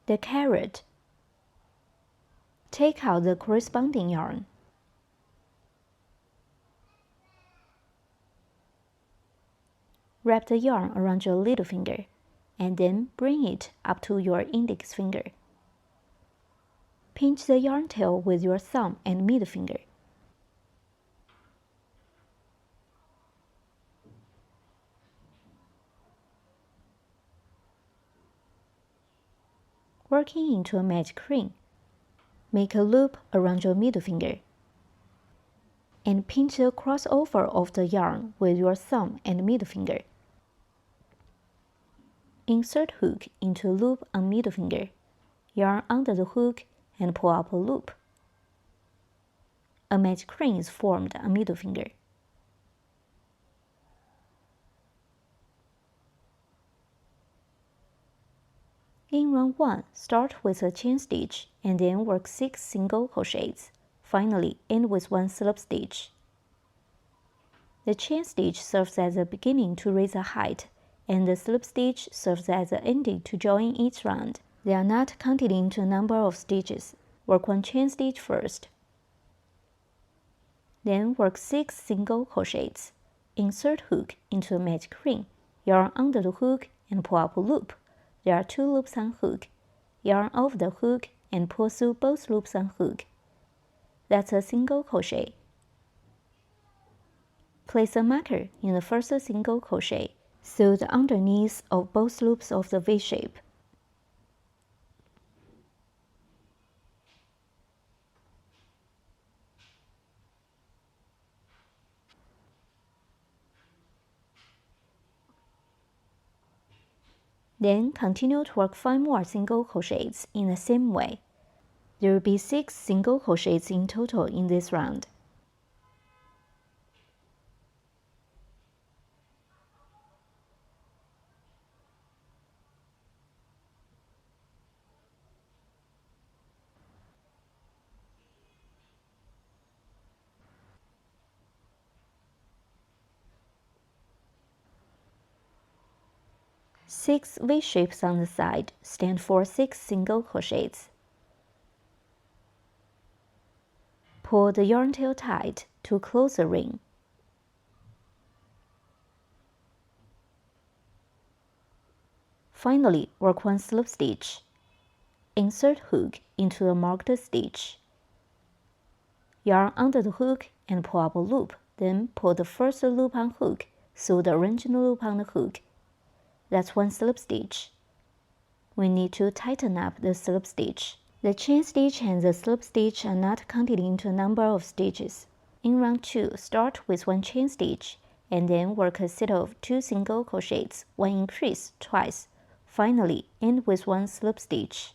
The carrot. Take out the corresponding yarn. Wrap the yarn around your little finger, and then bring it up to your index finger. Pinch the yarn tail with your thumb and middle finger. Working into a magic ring, make a loop around your middle finger, and pinch the crossover of the yarn with your thumb and middle finger. Insert hook into a loop on middle finger, yarn under the hook, and pull up a loop. A magic ring is formed on middle finger. In round 1, start with a chain stitch and then work 6 single crochets. Finally, end with 1 slip stitch. The chain stitch serves as a beginning to raise a height, and the slip stitch serves as an ending to join each round. They are not counted into a number of stitches. Work 1 chain stitch first. Then work 6 single crochets. Insert hook into a magic ring, yarn under the hook, and pull up a loop. There are 2 loops on hook. Yarn over the hook and pull through both loops on hook. That's a single crochet. Place a marker in the first single crochet, sew the underneath of both loops of the V shape. Then continue to work 5 more single crochets in the same way. There will be 6 single crochets in total in this round. Six V shapes on the side stand for 6 single crochets. Pull the yarn tail tight to close the ring. Finally, work 1 slip stitch. Insert hook into the marked stitch. Yarn under the hook and pull up a loop, then pull the first loop on hook through the original loop on the hook. That's 1 slip stitch. We need to tighten up the slip stitch. The chain stitch and the slip stitch are not counted into a number of stitches. In round 2, start with 1 chain stitch and then work a set of 2 single crochets, 1 increase twice. Finally, end with 1 slip stitch.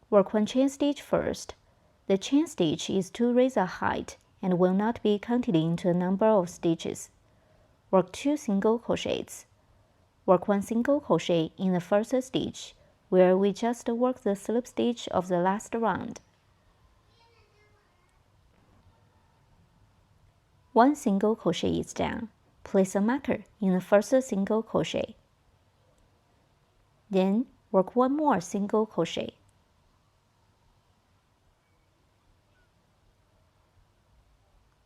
Work 1 chain stitch first. The chain stitch is to raise a height and will not be counted into a number of stitches. Work 2 single crochets. Work 1 single crochet in the first stitch, where we just worked the slip stitch of the last round. 1 single crochet is done. Place a marker in the first single crochet. Then work 1 more single crochet.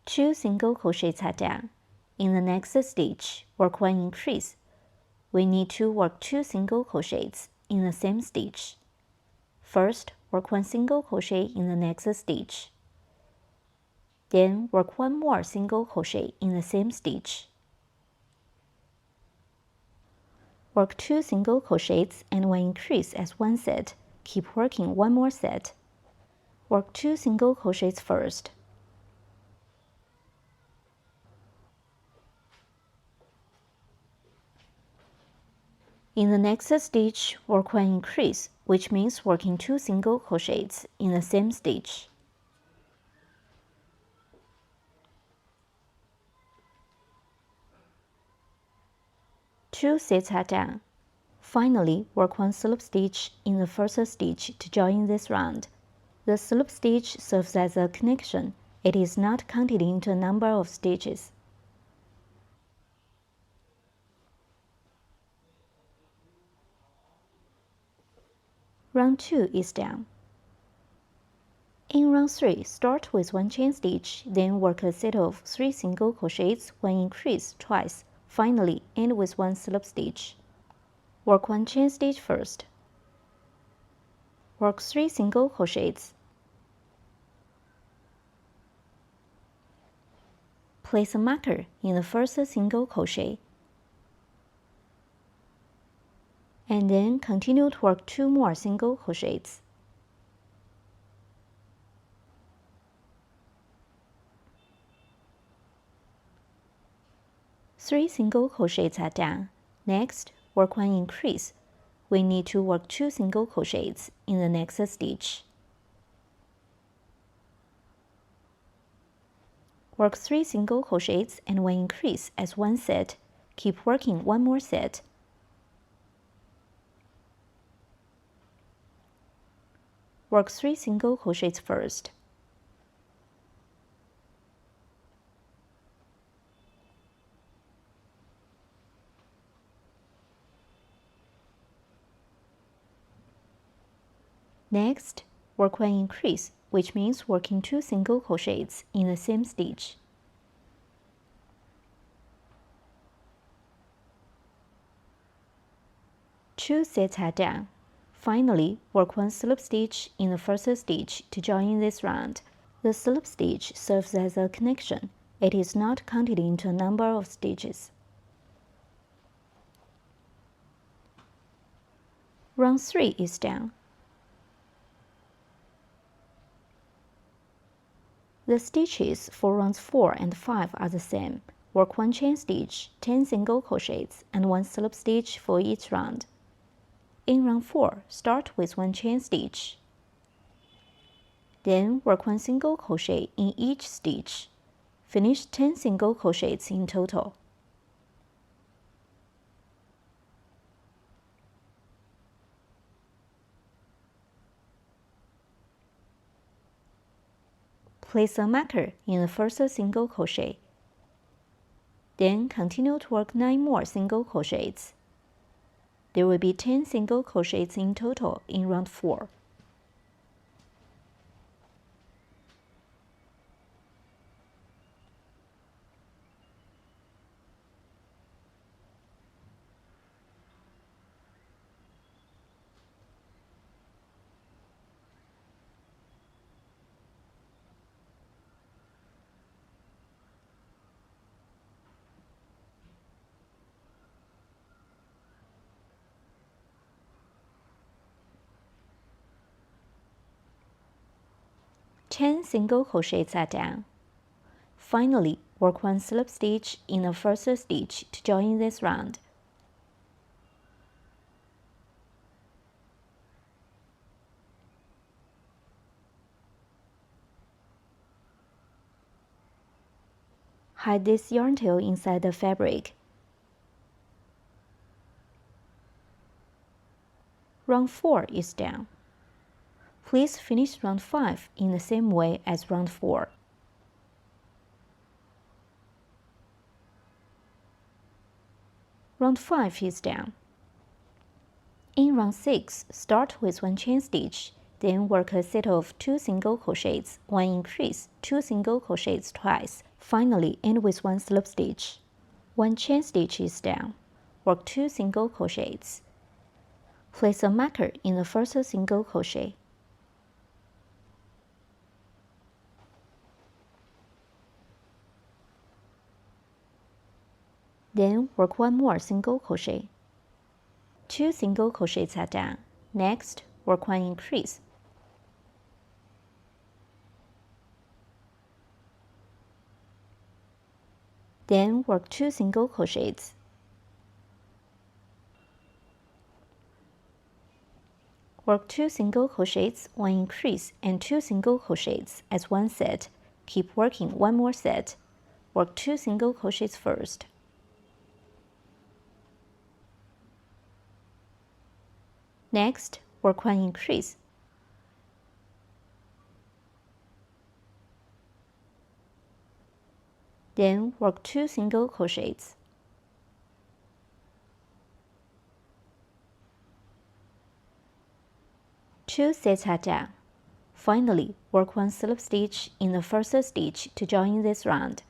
Two single crochets are done. In the next stitch, work 1 increase. We need to work 2 single crochets in the same stitch. First, work 1 single crochet in the next stitch. Then work 1 more single crochet in the same stitch. Work 2 single crochets and 1 increase as 1 set. Keep working 1 more set. Work 2 single crochets first. In the next stitch, work 1 increase, which means working 2 single crochets in the same stitch. Two sets are done. Finally, work 1 slip stitch in the first stitch to join this round. The slip stitch serves as a connection. It is not counted into a number of stitches. Round 2 is done. In round 3, start with 1 chain stitch, then work a set of 3 single crochets, 1 increase twice. Finally, end with 1 slip stitch. Work 1 chain stitch first. Work 3 single crochets. Place a marker in the first single crochet. And then continue to work 2 more single crochets. Three single crochets are done. Next, work 1 increase. We need to work 2 single crochets in the next stitch. Work 3 single crochets and 1 increase as one set. Keep working 1 more set. Work 3 single crochets first. Next, work 1 increase, which means working 2 single crochets in the same stitch. Two sets are done. Finally, work 1 slip stitch in the first stitch to join this round. The slip stitch serves as a connection. It is not counted into a number of stitches. Round 3 is done. The stitches for rounds 4 and 5 are the same. Work 1 chain stitch, 10 single crochets, and 1 slip stitch for each round. In round 4, start with 1 chain stitch. Then work 1 single crochet in each stitch. Finish 10 single crochets in total. Place a marker in the first single crochet. Then continue to work 9 more single crochets. There will be 10 single crochets in total in round 4. Ten single crochets are done. Finally, work 1 slip stitch in the first stitch to join this round. Hide this yarn tail inside the fabric. Round 4 is done. Please finish round 5 in the same way as round 4. Round 5 is done. In round 6, start with 1 chain stitch, then work a set of 2 single crochets, 1 increase, 2 single crochets twice. Finally, end with 1 slip stitch. 1 chain stitch is done. Work 2 single crochets. Place a marker in the first single crochet. Then work 1 more single crochet. 2 single crochets are done. Next, work 1 increase. Then work 2 single crochets. Work 2 single crochets, 1 increase, and 2 single crochets as one set. Keep working 1 more set. Work 2 single crochets first. Next, work 1 increase. Then work 2 single crochets. 2 sets are done. Finally, work 1 slip stitch in the first stitch to join this round.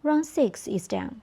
Round 6 is done.